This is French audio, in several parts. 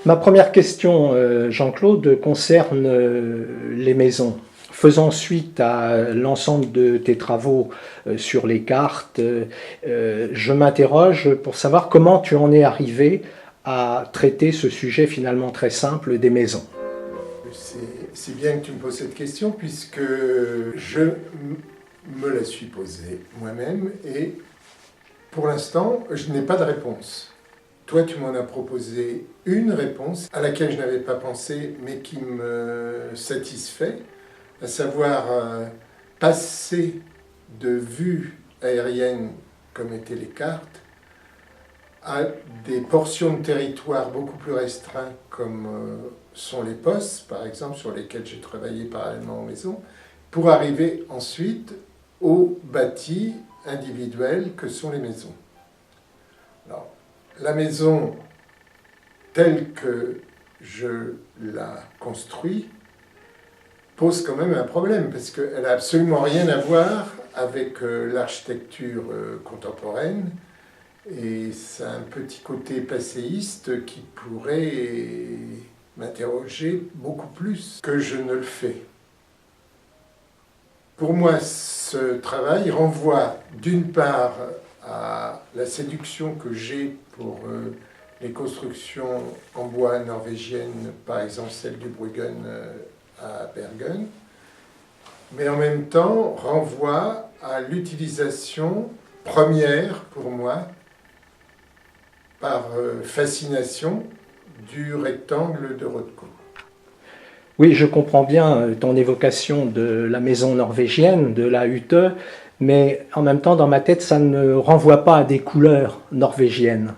Ma première question, Jean-Claude, concerne les maisons. Faisant suite à l'ensemble de tes travaux sur les cartes, je m'interroge pour savoir comment tu en es arrivé à traiter ce sujet finalement très simple des maisons. C'est bien que tu me poses cette question puisque je me la suis posée moi-même et pour l'instant, je n'ai pas de réponse. Toi, tu m'en as proposé une réponse à laquelle je n'avais pas pensé mais qui me satisfait, à savoir passer de vues aériennes comme étaient les cartes à des portions de territoire beaucoup plus restreints comme sont les postes, par exemple, sur lesquels j'ai travaillé parallèlement aux maisons, pour arriver ensuite aux bâtis individuels que sont les maisons. Alors, la maison telle que je la construis pose quand même un problème, parce qu'elle n'a absolument rien à voir avec l'architecture contemporaine, et ça a un petit côté passéiste qui pourrait m'interroger beaucoup plus que je ne le fais. Pour moi, ce travail renvoie d'une part à la séduction que j'ai pour les constructions en bois norvégiennes, par exemple celle du Bruggen à Bergen, mais en même temps renvoie à l'utilisation première pour moi, par fascination, du rectangle de Rothko. Oui, je comprends bien ton évocation de la maison norvégienne, de la hutte, mais en même temps, dans ma tête, ça ne renvoie pas à des couleurs norvégiennes.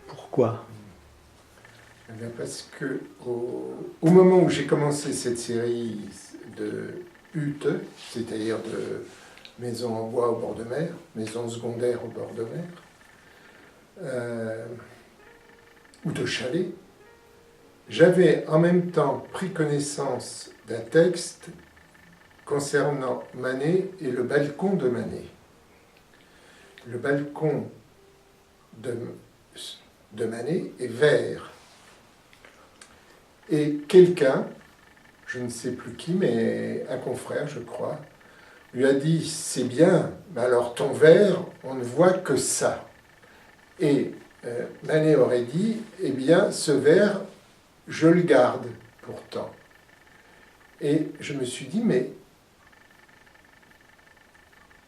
Pourquoi ? Parce que au moment où j'ai commencé cette série de huttes, c'est-à-dire de maisons en bois au bord de mer, maisons secondaires au bord de mer, ou de chalets, j'avais en même temps pris connaissance d'un texte concernant Manet et le balcon de Manet. Le balcon de Manet est vert. Et quelqu'un, je ne sais plus qui, mais un confrère, je crois, lui a dit « C'est bien, mais alors ton vert, on ne voit que ça. » Et Manet aurait dit « Eh bien, ce vert, je le garde pourtant. » Et je me suis dit « Mais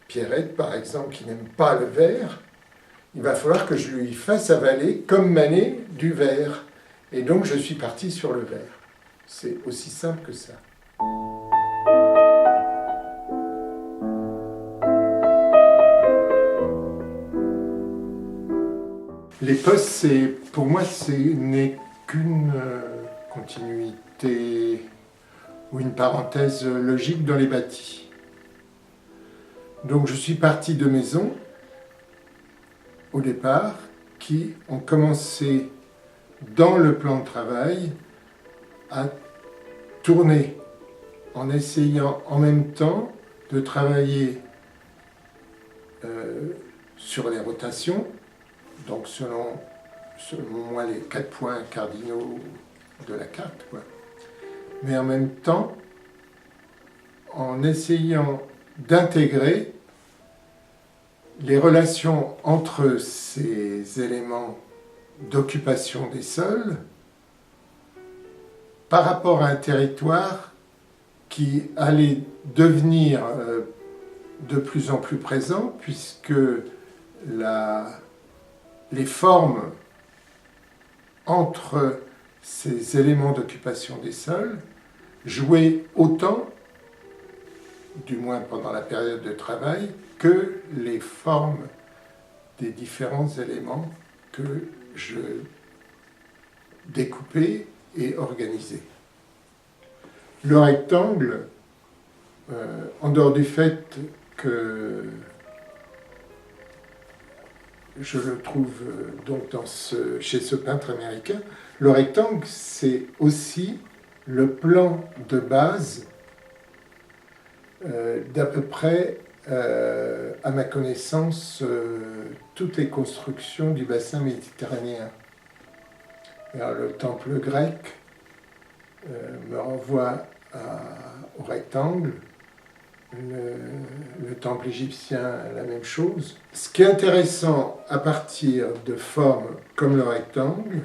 Pierrette, par exemple, qui n'aime pas le vert, il va falloir que je lui fasse avaler, comme Manet, du vert. » Et donc, je suis parti sur le vert. C'est aussi simple que ça. Les postes, pour moi, ce n'est qu'une continuité ou une parenthèse logique dans les bâtis. Donc, je suis parti de maisons, au départ, qui ont commencé dans le plan de travail à tourner en essayant en même temps de travailler sur les rotations, donc selon moi les 4 points cardinaux de la carte, quoi. Mais en même temps en essayant d'intégrer les relations entre ces éléments d'occupation des sols par rapport à un territoire qui allait devenir de plus en plus présent, puisque les formes entre ces éléments d'occupation des sols jouaient autant, du moins pendant la période de travail, que les formes des différents éléments que je découpais et organisais. Le rectangle, en dehors du fait que je le trouve donc chez ce peintre américain, le rectangle, c'est aussi le plan de base d'à peu près, à ma connaissance, toutes les constructions du bassin méditerranéen. Alors, le temple grec me renvoie au rectangle, le temple égyptien, la même chose. Ce qui est intéressant à partir de formes comme le rectangle,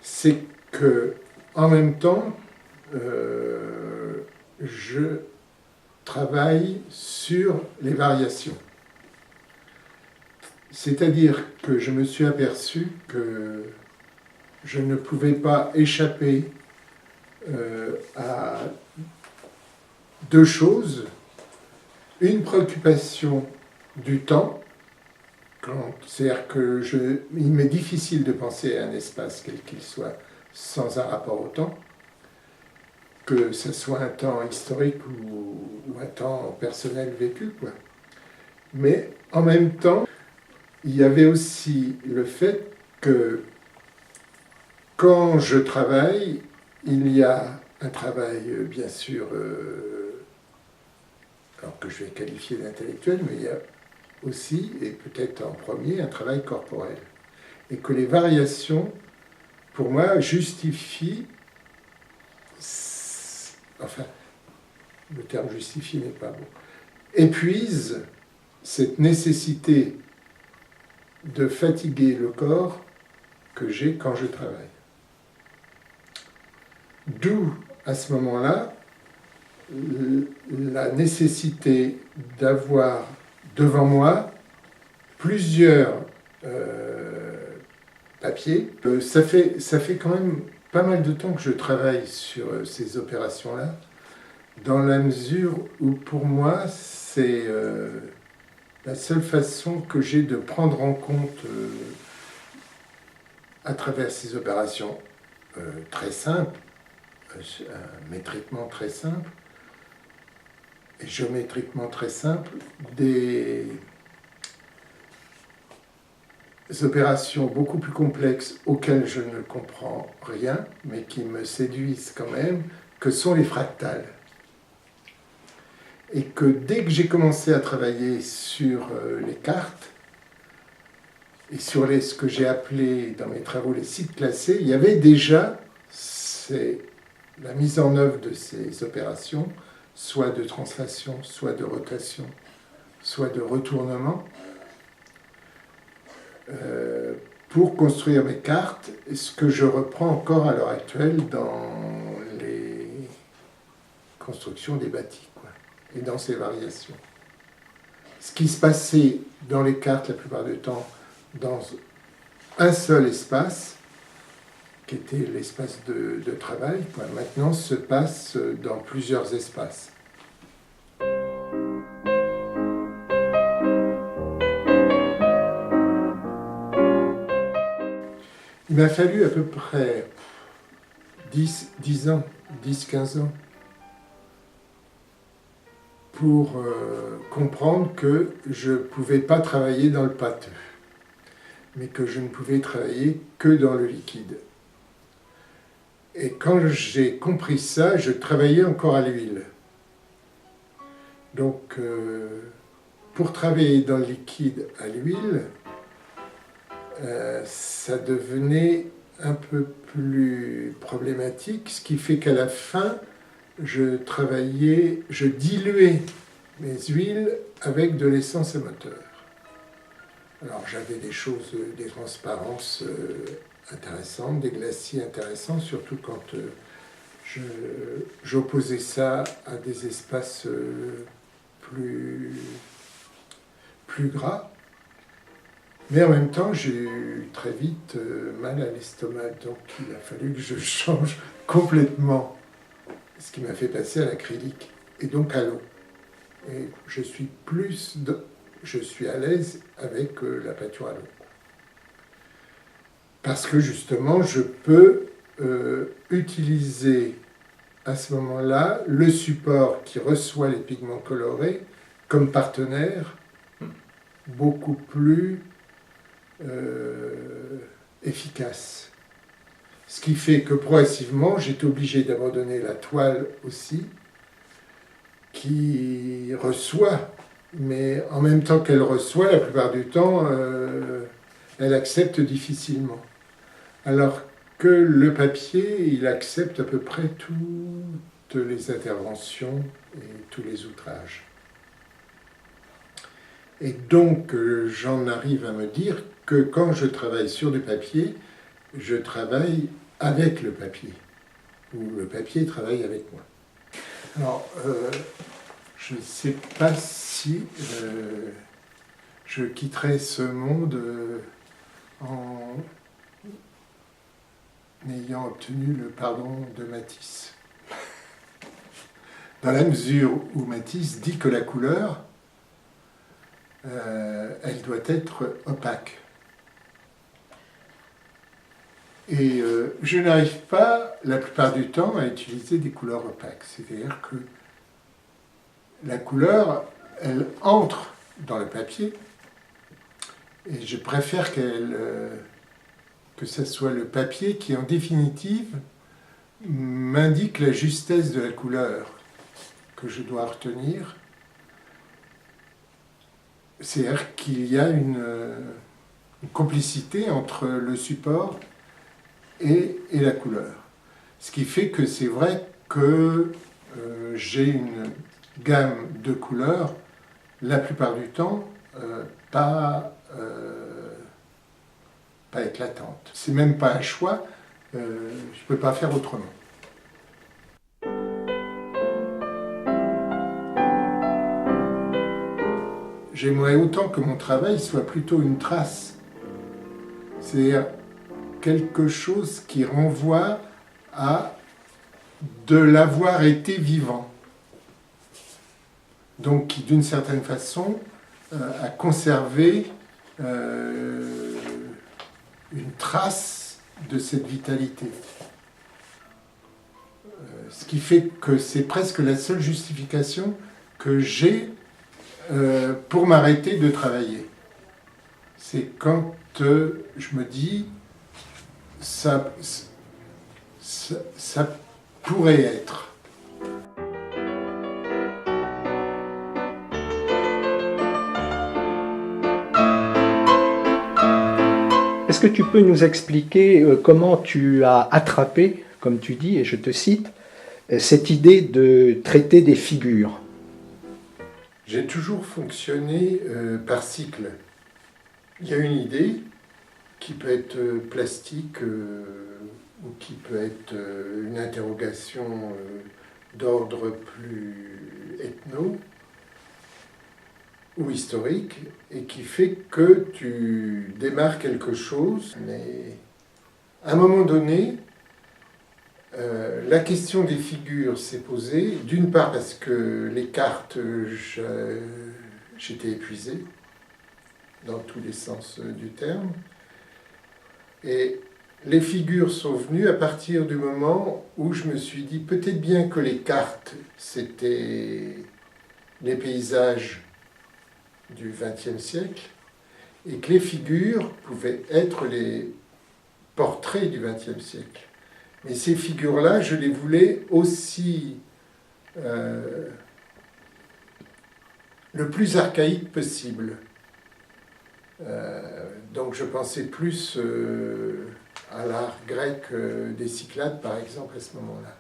c'est que en même temps, je travaille sur les variations. C'est-à-dire que je me suis aperçu que je ne pouvais pas échapper à deux choses. Une préoccupation du temps, c'est-à-dire il m'est difficile de penser à un espace quel qu'il soit sans un rapport au temps, que ce soit un temps historique ou un temps personnel vécu, quoi. Mais en même temps, il y avait aussi le fait que quand je travaille, il y a un travail, bien sûr, alors que je vais qualifier d'intellectuel, mais il y a aussi, et peut-être en premier, un travail corporel. Et que les variations, pour moi, justifient, enfin, le terme justifie n'est pas bon, épuisent cette nécessité de fatiguer le corps que j'ai quand je travaille. D'où, à ce moment-là, la nécessité d'avoir devant moi plusieurs papiers. Ça fait quand même pas mal de temps que je travaille sur ces opérations-là, dans la mesure où pour moi c'est la seule façon que j'ai de prendre en compte à travers ces opérations très simples, métriquement très simples et géométriquement très simples, des opérations beaucoup plus complexes auxquelles je ne comprends rien, mais qui me séduisent quand même, que sont les fractales. Et que dès que j'ai commencé à travailler sur les cartes, et sur ce que j'ai appelé dans mes travaux les sites classés, il y avait déjà la mise en œuvre de ces opérations, soit de translation, soit de rotation, soit de retournement, pour construire mes cartes, ce que je reprends encore à l'heure actuelle dans les constructions des bâtis, quoi, et dans ces variations. Ce qui se passait dans les cartes la plupart du temps dans un seul espace, qui était l'espace de travail, quoi, maintenant se passe dans plusieurs espaces. Il m'a fallu à peu près 10 ans, 10-15 ans, pour comprendre que je ne pouvais pas travailler dans le pâteux, mais que je ne pouvais travailler que dans le liquide. Et quand j'ai compris ça, je travaillais encore à l'huile. Donc, pour travailler dans le liquide à l'huile, ça devenait un peu plus problématique, ce qui fait qu'à la fin, je diluais mes huiles avec de l'essence à moteur. Alors j'avais des transparences intéressantes, des glacis intéressants, surtout quand j'opposais ça à des espaces plus gras. Mais en même temps, j'ai eu très vite mal à l'estomac, donc il a fallu que je change complètement, ce qui m'a fait passer à l'acrylique et donc à l'eau. Et je suis à l'aise avec la peinture à l'eau. Parce que justement, je peux utiliser à ce moment-là le support qui reçoit les pigments colorés comme partenaire beaucoup plus efficace. Ce qui fait que progressivement, j'étais obligé d'abandonner la toile aussi, qui reçoit, mais en même temps qu'elle reçoit, la plupart du temps, elle accepte difficilement. Alors que le papier, il accepte à peu près toutes les interventions et tous les outrages. Et donc, j'en arrive à me dire que quand je travaille sur du papier, je travaille avec le papier, ou le papier travaille avec moi. Alors, je ne sais pas si je quitterai ce monde en ayant obtenu le pardon de Matisse. Dans la mesure où Matisse dit que la couleur, elle doit être opaque. Et je n'arrive pas, la plupart du temps, à utiliser des couleurs opaques. C'est-à-dire que la couleur, elle entre dans le papier, et je préfère que ce soit le papier qui, en définitive, m'indique la justesse de la couleur que je dois retenir. C'est-à-dire qu'il y a une complicité entre le support et la couleur. Ce qui fait que c'est vrai que j'ai une gamme de couleurs, la plupart du temps, pas éclatante. C'est même pas un choix, je ne peux pas faire autrement. J'aimerais autant que mon travail soit plutôt une trace, c'est-à-dire quelque chose qui renvoie à de l'avoir été vivant. Donc qui, d'une certaine façon, a conservé une trace de cette vitalité. Ce qui fait que c'est presque la seule justification que j'ai pour m'arrêter de travailler. C'est quand je me dis ça pourrait être. Est-ce que tu peux nous expliquer comment tu as attrapé, comme tu dis, et je te cite, cette idée de traiter des figures? J'ai toujours fonctionné par cycle. Il y a une idée qui peut être plastique ou qui peut être une interrogation d'ordre plus ethno ou historique, et qui fait que tu démarres quelque chose, mais à un moment donné, la question des figures s'est posée, d'une part parce que les cartes, j'étais épuisé, dans tous les sens du terme, et les figures sont venues à partir du moment où je me suis dit peut-être bien que les cartes, c'était les paysages du XXe siècle, et que les figures pouvaient être les portraits du XXe siècle. Mais ces figures-là, je les voulais aussi le plus archaïque possible. Donc je pensais plus à l'art grec des Cyclades, par exemple, à ce moment-là.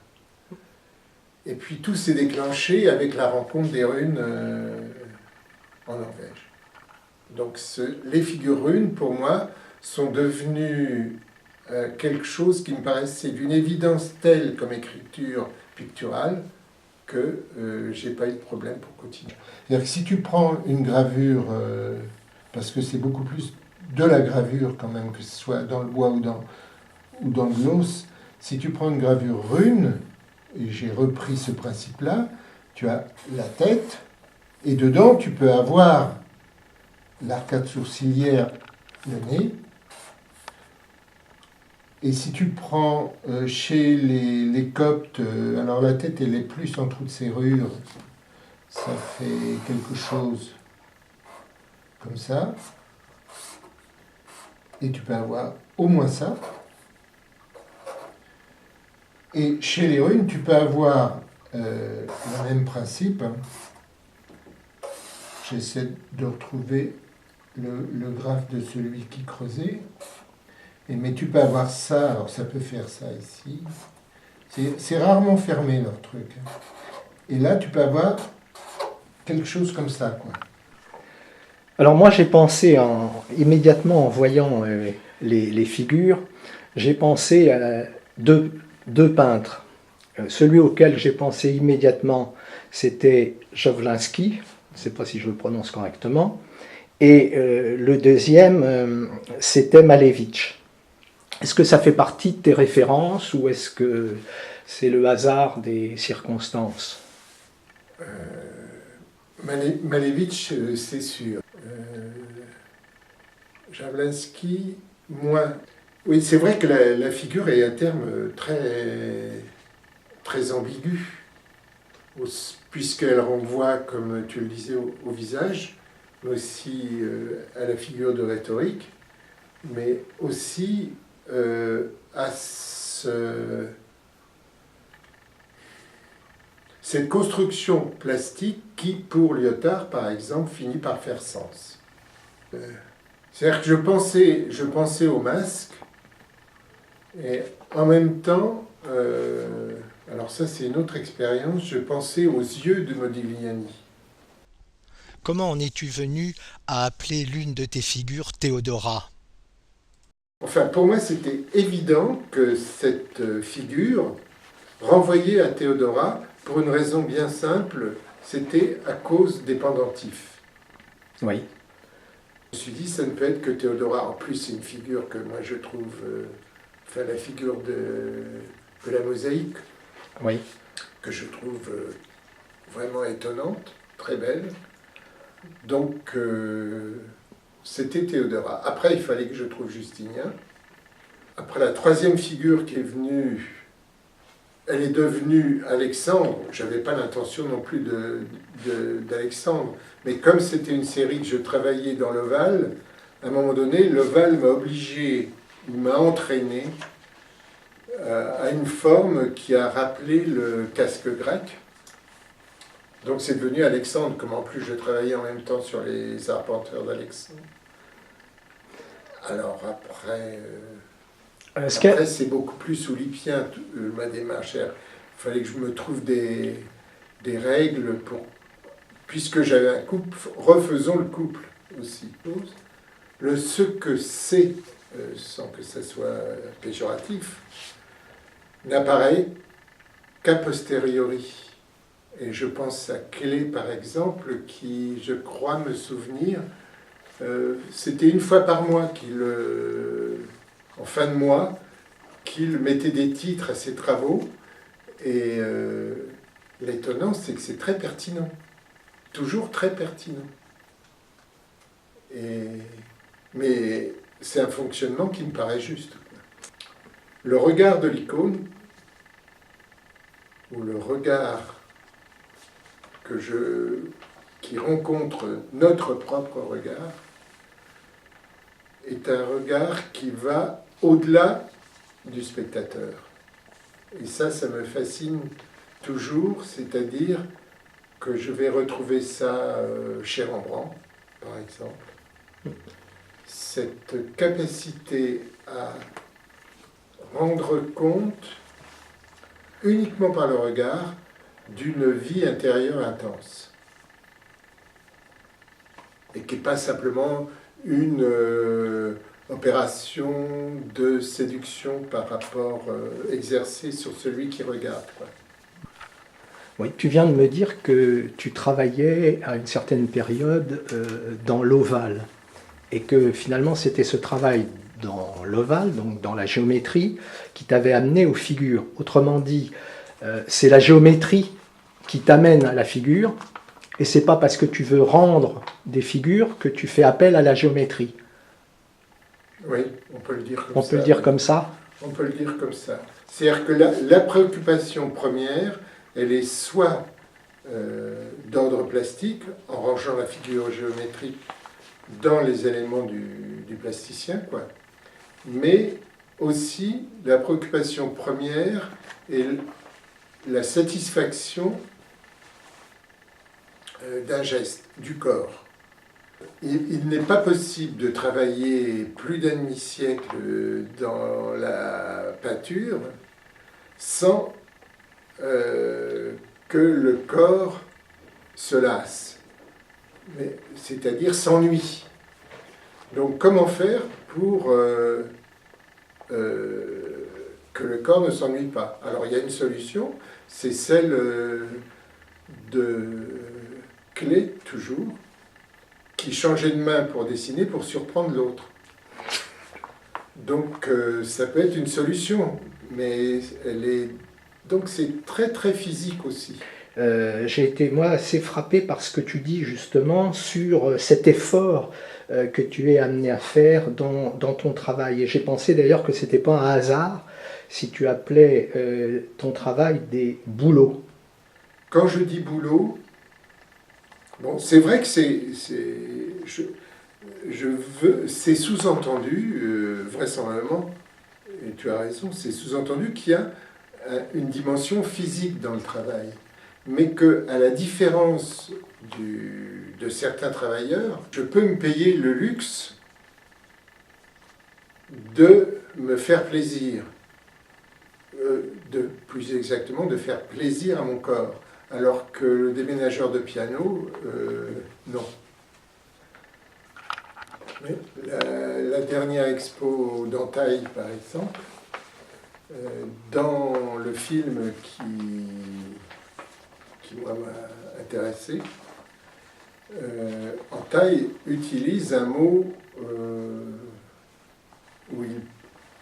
Et puis tout s'est déclenché avec la rencontre des runes en Norvège. Donc les figures runes, pour moi, sont devenues quelque chose qui me paraissait d'une évidence telle comme écriture picturale que j'ai pas eu de problème pour continuer. C'est-à-dire que si tu prends une gravure, parce que c'est beaucoup plus de la gravure quand même, que ce soit dans le bois ou dans le gloss, si tu prends une gravure rune, et j'ai repris ce principe-là, tu as la tête, et dedans tu peux avoir l'arcade sourcilière, le nez. Et si tu prends chez les Coptes, alors la tête elle est plus en trou de serrure, ça fait quelque chose comme ça. Et tu peux avoir au moins ça. Et chez les runes, tu peux avoir le même principe. Hein. J'essaie de retrouver le graphe de celui qui creusait. Mais tu peux avoir ça, alors ça peut faire ça ici. C'est rarement fermé leur truc. Et là, tu peux avoir quelque chose comme ça, quoi. Alors moi j'ai pensé immédiatement en voyant les figures, j'ai pensé à deux peintres. Celui auquel j'ai pensé immédiatement, c'était Jawlensky, je ne sais pas si je le prononce correctement, et le deuxième, c'était Malevich. Est-ce que ça fait partie de tes références ou est-ce que c'est le hasard des circonstances? Malevich, c'est sûr. Jawlensky, moins. Oui, c'est vrai que la figure est un terme très ambigu, puisqu'elle renvoie, comme tu le disais, au visage, mais aussi à la figure de rhétorique, mais aussi à cette construction plastique qui, pour Lyotard, par exemple, finit par faire sens. C'est-à-dire que je pensais au masque, et en même temps, alors ça c'est une autre expérience, je pensais aux yeux de Modigliani. Comment en es-tu venu à appeler l'une de tes figures Théodora? Enfin, pour moi, c'était évident que cette figure renvoyait à Théodora pour une raison bien simple, c'était à cause des pendentifs. Oui. Je me suis dit, ça ne peut être que Théodora. En plus, c'est une figure que moi je trouve, enfin la figure de la mosaïque, Oui. que je trouve vraiment étonnante, très belle. Donc, c'était Théodora. Après, il fallait que je trouve Justinien. Après, la troisième figure qui est venue, elle est devenue Alexandre. Je n'avais pas l'intention non plus d'Alexandre. Mais comme c'était une série que je travaillais dans l'Oval, à un moment donné, l'Oval m'a obligé, il m'a entraîné à une forme qui a rappelé le casque grec. Donc c'est devenu Alexandre, comme en plus je travaillais en même temps sur les arpenteurs d'Alexandre. Alors après, c'est beaucoup plus oulipien ma démarche. Il fallait que je me trouve des règles pour... Puisque j'avais un couple, refaisons le couple aussi. Ce que c'est, sans que ça soit péjoratif, n'apparaît qu'a posteriori. Et je pense à Clé, par exemple, qui, je crois me souvenir, c'était une fois par mois en fin de mois, qu'il mettait des titres à ses travaux. Et l'étonnant, c'est que c'est très pertinent. Toujours très pertinent. Mais c'est un fonctionnement qui me paraît juste. Le regard de l'icône, ou le regard qui rencontre notre propre regard, est un regard qui va au-delà du spectateur. Et ça me fascine toujours, c'est-à-dire que je vais retrouver ça chez Rembrandt, par exemple. Cette capacité à rendre compte, uniquement par le regard, d'une vie intérieure intense. Et qui n'est pas simplement une opération de séduction par rapport exercée sur celui qui regarde, quoi. Oui, tu viens de me dire que tu travaillais à une certaine période dans l'ovale et que finalement c'était ce travail dans l'ovale, donc dans la géométrie, qui t'avait amené aux figures. Autrement dit, c'est la géométrie qui t'amène à la figure et c'est pas parce que tu veux rendre des figures que tu fais appel à la géométrie. Oui, on peut le dire comme ça. On peut le dire comme ça. On peut le dire comme ça. C'est-à-dire que la préoccupation première, elle est soit d'ordre plastique, en rangeant la figure géométrique dans les éléments du plasticien, quoi. Mais aussi, la préoccupation première est la satisfaction d'un geste, du corps. Il n'est pas possible de travailler plus d'un demi-siècle dans la peinture sans que le corps se lasse, c'est-à-dire s'ennuie. Donc comment faire pour que le corps ne s'ennuie pas? Alors il y a une solution, c'est celle de Klee, toujours, qui changeait de main pour dessiner pour surprendre l'autre. Donc ça peut être une solution, mais donc c'est très très physique aussi. J'ai été, moi, assez frappé par ce que tu dis justement sur cet effort que tu es amené à faire dans ton travail. Et j'ai pensé d'ailleurs que ce n'était pas un hasard si tu appelais ton travail des boulots. Quand je dis boulot, bon, c'est vrai que c'est sous-entendu, vraisemblablement, et tu as raison, c'est sous-entendu qu'il y a une dimension physique dans le travail. Mais qu'à la différence de certains travailleurs, je peux me payer le luxe de me faire plaisir, plus exactement de faire plaisir à mon corps, alors que le déménageur de piano, non. Mais la dernière expo d'Antaï, par exemple, dans le film qui moi m'a intéressé, Antaï utilise un mot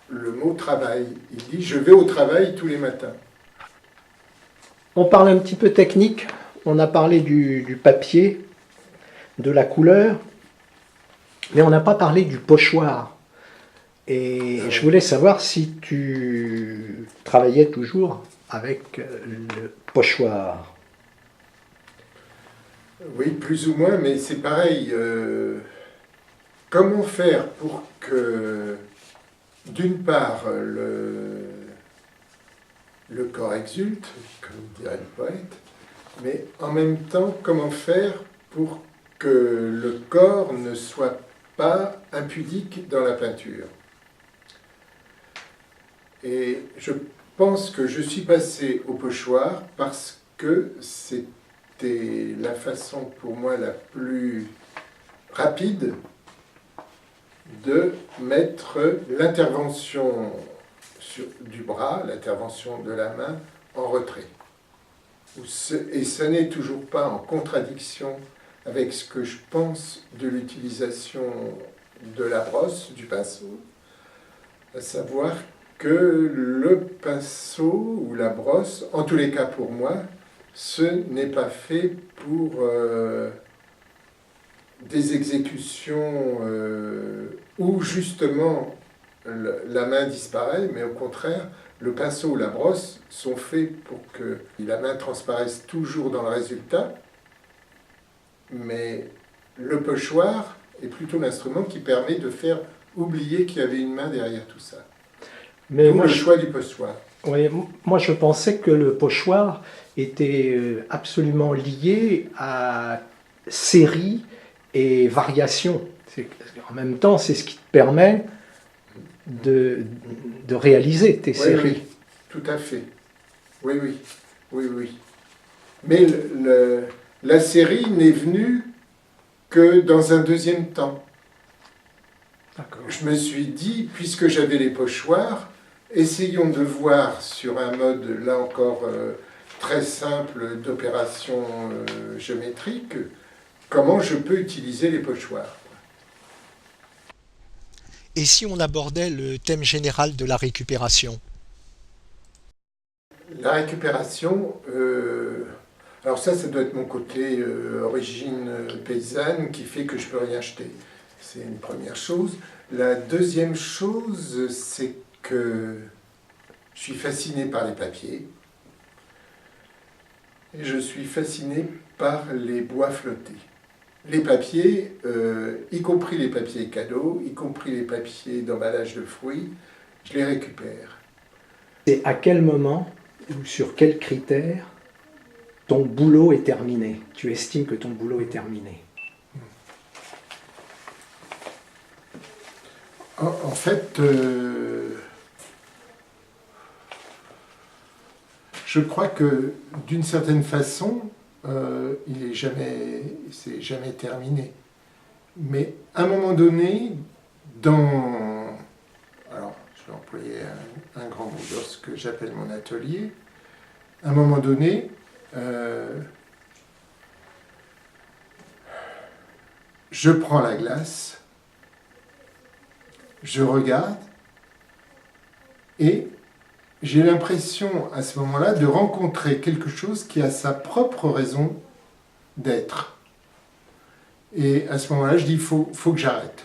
le mot travail. Il dit « je vais au travail tous les matins ». On parle un petit peu technique, on a parlé du papier, de la couleur, mais on n'a pas parlé du pochoir. Et je voulais savoir si tu travaillais toujours avec le pochoir. Oui, plus ou moins, mais c'est pareil. Comment faire pour que, d'une part, le corps exulte, comme dirait le poète, mais en même temps, comment faire pour que le corps ne soit pas impudique dans la peinture? Et je pense que je suis passé au pochoir parce que c'était la façon pour moi la plus rapide de mettre l'intervention du bras, l'intervention de la main en retrait. Et ce n'est toujours pas en contradiction avec ce que je pense de l'utilisation de la brosse, du pinceau, à savoir que le pinceau ou la brosse, en tous les cas pour moi, ce n'est pas fait pour des exécutions où justement la main disparaît, mais au contraire, le pinceau ou la brosse sont faits pour que la main transparaisse toujours dans le résultat, mais le pochoir est plutôt l'instrument qui permet de faire oublier qu'il y avait une main derrière tout ça. Mais D'où le choix du pochoir. Oui, moi je pensais que le pochoir était absolument lié à série et variation. En même temps, c'est ce qui te permet de réaliser tes séries. Oui, tout à fait. Oui, oui, oui, oui. Mais la série n'est venue que dans un deuxième temps. Je me suis dit, puisque j'avais les pochoirs, essayons de voir sur un mode, là encore, très simple d'opération géométrique, comment je peux utiliser les pochoirs. Et si on abordait le thème général de la récupération? La récupération, alors ça doit être mon côté origine paysanne qui fait que je peux rien jeter. C'est une première chose. La deuxième chose, c'est que je suis fasciné par les papiers et je suis fasciné par les bois flottés. Les papiers, y compris les papiers cadeaux, y compris les papiers d'emballage de fruits, je les récupère. Et à quel moment ou sur quels critères ton boulot est terminé? Tu estimes que ton boulot est terminé? En fait, je crois que d'une certaine façon, c'est jamais terminé. Mais à un moment donné, alors je vais employer un grand mot, dans ce que j'appelle mon atelier, à un moment donné, je prends la glace, je regarde et j'ai l'impression à ce moment-là de rencontrer quelque chose qui a sa propre raison d'être. Et à ce moment-là, je dis, faut que j'arrête.